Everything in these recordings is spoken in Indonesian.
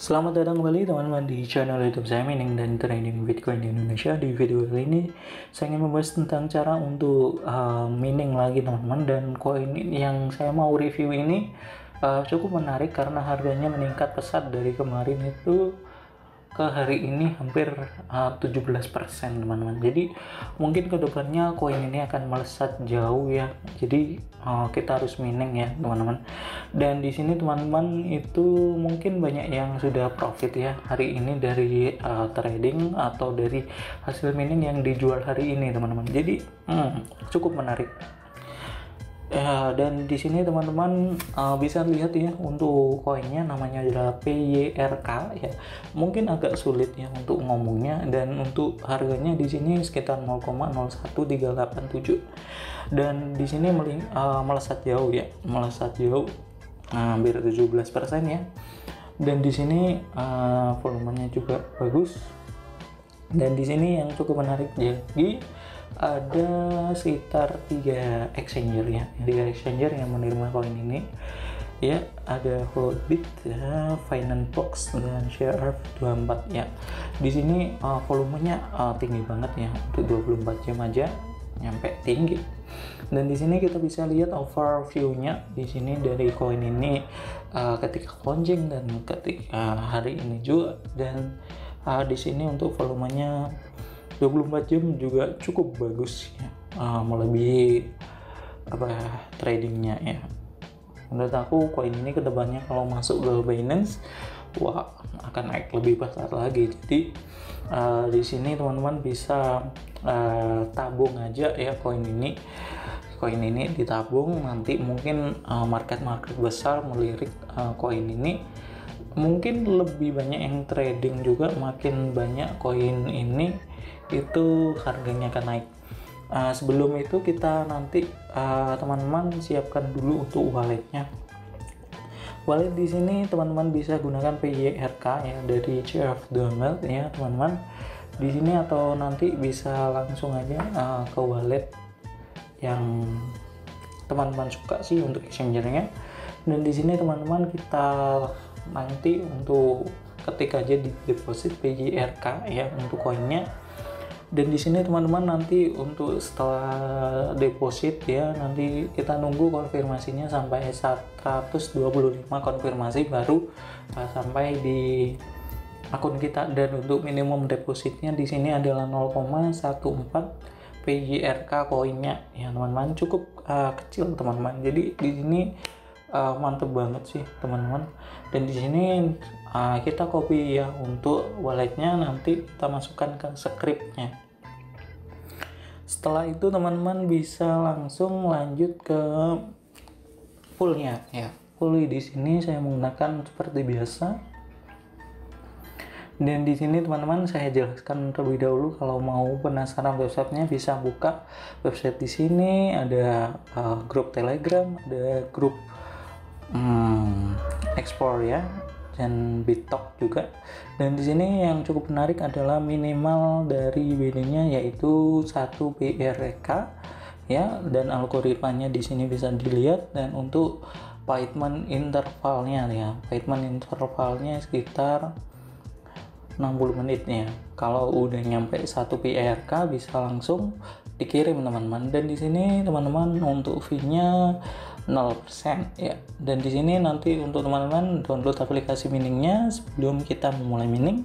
Selamat datang kembali teman-teman di channel YouTube saya Mining dan Trading Bitcoin di Indonesia. Di video kali ini saya ingin membahas tentang cara untuk mining lagi teman-teman, dan koin yang saya mau review ini cukup menarik karena harganya meningkat pesat dari kemarin itu ke hari ini hampir 17% teman-teman. Jadi mungkin kedepannya koin ini akan melesat jauh ya. Jadi kita harus mining ya teman-teman. Dan di sini teman-teman itu mungkin banyak yang sudah profit ya hari ini dari trading atau dari hasil mining yang dijual hari ini teman-teman. Jadi cukup menarik. Ya, dan di sini teman-teman bisa lihat ya untuk koinnya namanya adalah PYRK ya. Mungkin agak sulit ya untuk ngomongnya, dan untuk harganya di sini sekitar 0,01387. Dan di sini melesat jauh ya, melesat jauh hampir 17% ya. Dan di sini volumenya juga bagus. Dan di sini yang cukup menarik jadi ada sekitar 3 exchanger ya, 3 exchanger yang menerima koin ini ya. Ada Floatbit ya, Financefox dan Sharef24 ya. Di sini volumenya tinggi banget ya, untuk 24 jam aja nyampe tinggi. Dan di sini kita bisa lihat overview-nya di sini dari koin ini ketika launching dan ketika hari ini juga. Dan di sini untuk volumenya 24 jam juga cukup bagus ya, melebihi tradingnya ya. Menurut aku koin ini kedepannya kalau masuk ke Binance, wah akan naik lebih pesat lagi. Jadi di sini teman-teman bisa tabung aja ya koin ini. Koin ini ditabung, nanti mungkin market besar melirik koin ini. Mungkin lebih banyak yang trading juga, makin banyak koin ini itu harganya akan naik. Sebelum itu kita nanti teman-teman siapkan dulu untuk walletnya. Wallet di sini teman-teman bisa gunakan PYRK ya dari Sharef24 ya teman-teman di sini, atau nanti bisa langsung aja ke wallet yang teman-teman suka sih untuk exchangernya. Dan di sini teman-teman kita nanti untuk ketik aja di deposit PYRK ya untuk koinnya. Dan di sini teman-teman nanti untuk setelah deposit ya, nanti kita nunggu konfirmasinya sampai 125 konfirmasi baru sampai di akun kita. Dan untuk minimum depositnya di sini adalah 0,14 PYRK koinnya ya teman-teman, cukup kecil teman-teman. Jadi di sini mantep banget sih teman-teman. Dan di sini kita copy ya untuk walletnya, nanti kita masukkan ke scriptnya. Setelah itu teman-teman bisa langsung lanjut ke poolnya ya. Pool di sini saya menggunakan seperti biasa. Dan di sini teman-teman saya jelaskan terlebih dahulu, kalau mau penasaran websitenya bisa buka website di sini. Ada grup Telegram, ada grup Explore ya, dan BitTalk juga. Dan di sini yang cukup menarik adalah minimal dari BD-nya yaitu 1 PYRK ya, dan algoritmanya di sini bisa dilihat. Dan untuk payment intervalnya ya, payment intervalnya sekitar 60 menit ya. Kalau udah nyampe 1 PYRK bisa langsung dikirim teman-teman. Dan di sini teman-teman untuk fee-nya 0% ya. Dan di sini nanti untuk teman-teman download aplikasi miningnya sebelum kita memulai mining,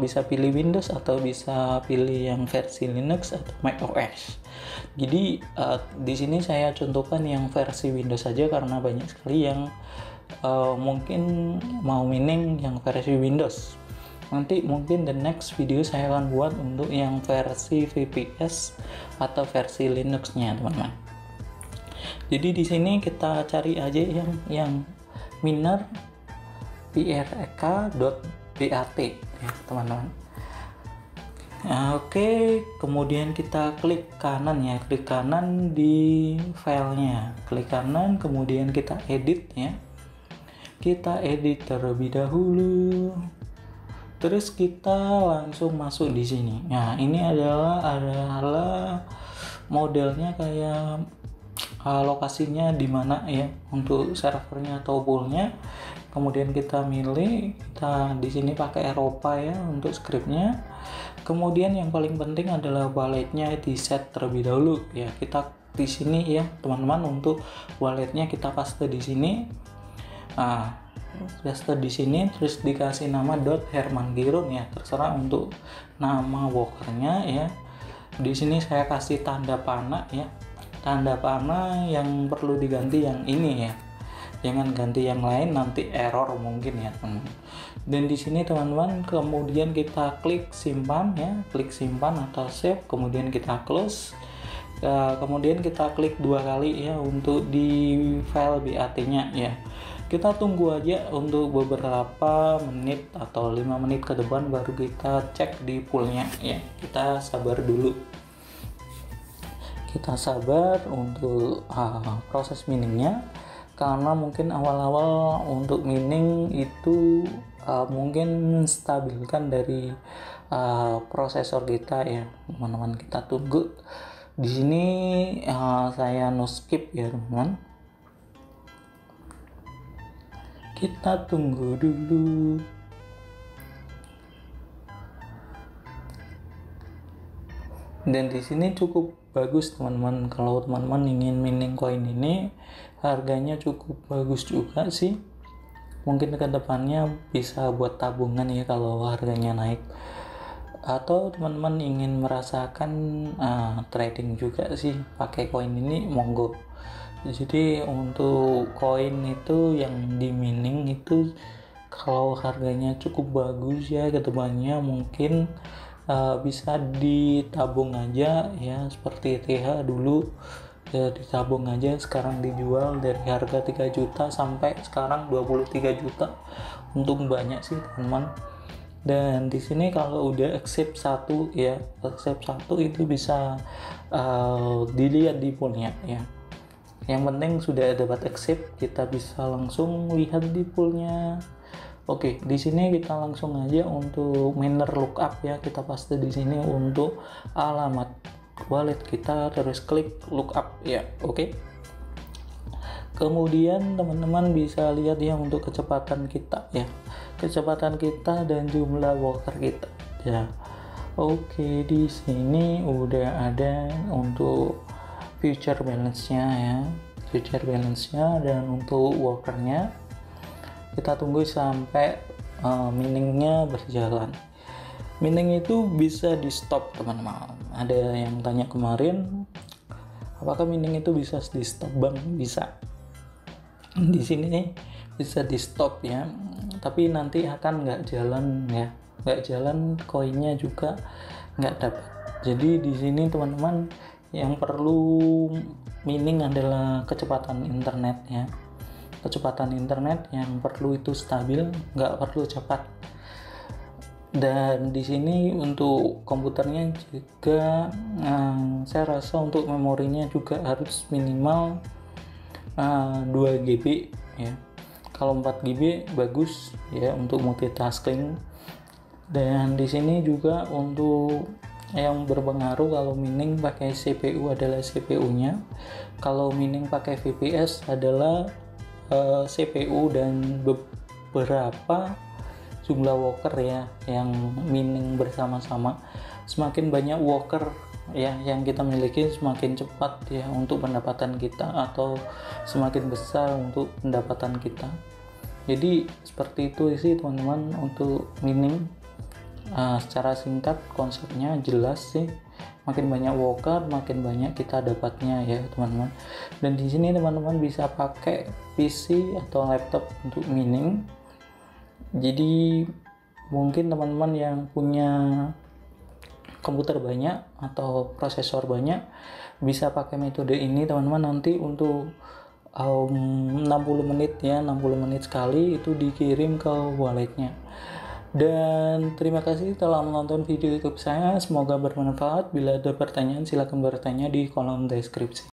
bisa pilih Windows atau bisa pilih yang versi Linux atau macOS. Jadi di sini saya contohkan yang versi Windows saja karena banyak sekali yang mungkin mau mining yang versi Windows. Nanti mungkin the next video saya akan buat untuk yang versi VPS atau versi Linux-nya teman-teman. Jadi di sini kita cari aja yang miner PYRK.bat ya teman-teman. Oke, kemudian kita klik kanan ya, klik kanan di filenya, klik kanan, kemudian kita edit ya. Kita edit terlebih dahulu. Terus kita langsung masuk di sini. Nah, ini adalah modelnya kayak lokasinya di mana ya untuk servernya atau poolnya. kemudian kita milih, kita di sini pakai Eropa ya untuk scriptnya. Kemudian yang paling penting adalah walletnya di set terlebih dahulu ya. Kita di sini ya teman-teman, untuk walletnya kita paste di sini. Paste di sini, terus dikasih nama .hermangiron ya, terserah untuk nama walkernya ya. Di sini saya kasih tanda panah ya, tanda panah yang perlu diganti yang ini ya, jangan ganti yang lain nanti error mungkin ya teman. Dan di sini teman-teman kemudian kita klik simpan ya, klik simpan atau save, kemudian kita close. Kemudian kita klik 2 kali ya untuk di file BAT-nya ya. Kita tunggu aja untuk beberapa menit atau 5 menit ke depan baru kita cek di poolnya ya. Kita sabar dulu. Kita sabar untuk proses miningnya, karena mungkin awal-awal untuk mining itu mungkin stabilkan dari prosesor kita ya teman-teman. Kita tunggu di sini. Saya no skip ya teman-teman, kita tunggu dulu. Dan di sini cukup bagus teman-teman, kalau teman-teman ingin mining koin ini harganya cukup bagus juga sih. Mungkin kedepannya bisa buat tabungan ya kalau harganya naik, atau teman-teman ingin merasakan trading juga sih pakai koin ini, monggo. Jadi untuk koin itu yang di mining itu kalau harganya cukup bagus ya kedepannya mungkin bisa ditabung aja ya, seperti TH dulu ya, ditabung aja. Sekarang dijual dari harga 3 juta sampai sekarang 23 juta, untung banyak sih teman-teman. Dan di sini kalau udah accept 1 ya, accept 1 itu bisa dilihat di poolnya ya. Yang penting sudah dapat accept, kita bisa langsung lihat di poolnya. Oke, di sini kita langsung aja untuk miner lookup ya, kita paste di sini untuk alamat wallet kita, terus klik lookup ya. Oke. Kemudian teman-teman bisa lihat ya untuk kecepatan kita ya, kecepatan kita dan jumlah walker kita ya. Oke, di sini udah ada untuk future balance-nya ya, future balance-nya, dan untuk walkernya kita tunggu sampai miningnya berjalan. Mining itu bisa di stop teman-teman. Ada yang tanya kemarin, apakah mining itu bisa di stop? Bang, bisa. Di sini bisa di stop ya, tapi nanti akan nggak jalan ya, nggak jalan, koinnya juga nggak dapat. Jadi di sini teman-teman yang perlu mining adalah kecepatan internet ya, kecepatan internet yang perlu itu stabil, nggak perlu cepat. Dan di sini untuk komputernya juga saya rasa untuk memorinya juga harus minimal 2 GB ya. Kalau 4 GB bagus ya untuk multitasking. Dan di sini juga untuk yang berpengaruh kalau mining pakai CPU adalah CPU-nya. Kalau mining pakai VPS adalah CPU dan beberapa jumlah walker ya yang mining bersama-sama. Semakin banyak walker ya yang kita miliki, semakin cepat ya untuk pendapatan kita, atau semakin besar untuk pendapatan kita. Jadi seperti itu sih teman-teman untuk mining. Secara singkat konsepnya jelas sih, makin banyak walker makin banyak kita dapatnya ya teman-teman. Dan di sini teman-teman bisa pakai PC atau laptop untuk mining. Jadi mungkin teman-teman yang punya komputer banyak atau prosesor banyak bisa pakai metode ini teman-teman. Nanti untuk 60 menit ya, 60 menit sekali itu dikirim ke walletnya. Dan terima kasih telah menonton video YouTube saya, semoga bermanfaat. Bila ada pertanyaan silakan bertanya di kolom deskripsi.